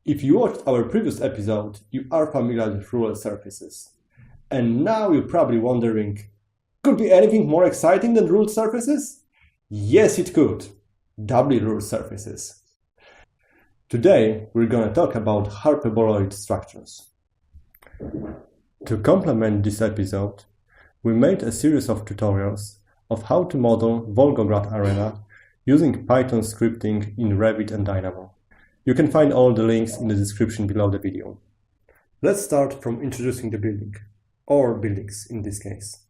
If you watched our previous episode, you are familiar with ruled surfaces. And now you're probably wondering, could be anything more exciting than ruled surfaces? Yes, it could. Doubly ruled surfaces. Today, we're going to talk about hyperboloid structures. To complement this episode, we made a series of tutorials of how to model Volgograd Arena using Python scripting in Revit and Dynamo. You can find all the links in the description below the video. Let's start from introducing the building, or buildings in this case.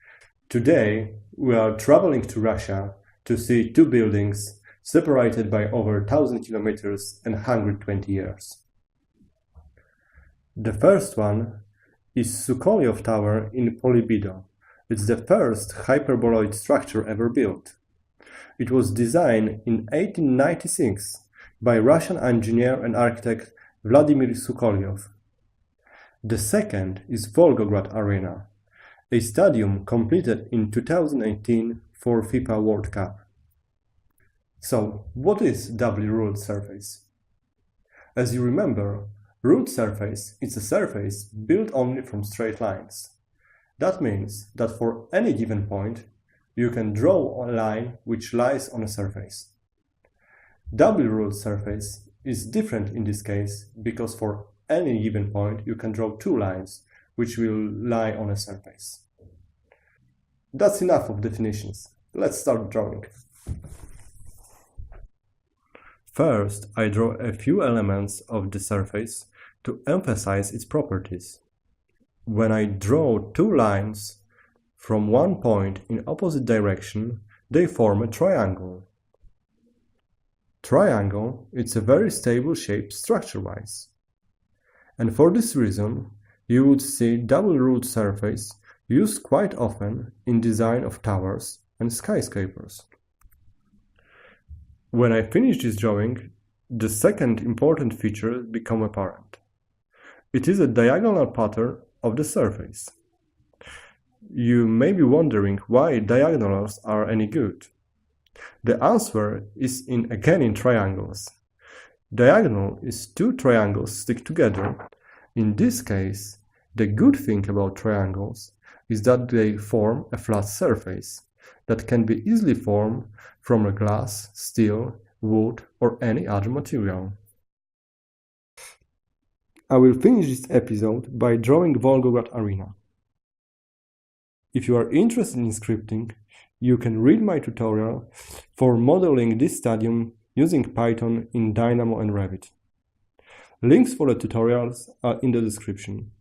Today, we are traveling to Russia to see two buildings separated by over 1,000 kilometers and 120 years. The first one is Sokolyov Tower in Polybido. It's the first hyperboloid structure ever built. It was designed in 1896 by Russian engineer and architect Vladimir Sokolyov. The second is Volgograd Arena, a stadium completed in 2018 for FIFA World Cup. So, what is doubly ruled surface? As you remember, ruled surface is a surface built only from straight lines. That means that for any given point, you can draw a line which lies on a surface. Doubly ruled surface is different in this case because for any given point you can draw two lines which will lie on a surface. That's enough of definitions. Let's start drawing. First, I draw a few elements of the surface to emphasize its properties. When I draw two lines from one point in opposite direction, they form a triangle. Triangle is a very stable shape structure-wise. And for this reason, you would see double ruled surface used quite often in design of towers and skyscrapers. When I finish this drawing, the second important feature becomes apparent. It is a diagonal pattern of the surface. You may be wondering why diagonals are any good. The answer is again in triangles. Diagonal is two triangles stick together. In this case, the good thing about triangles is that they form a flat surface that can be easily formed from a glass, steel, wood, or any other material. I will finish this episode by drawing Volgograd Arena. If you are interested in scripting, you can read my tutorial for modeling this stadium using Python in Dynamo and Revit. Links for the tutorials are in the description.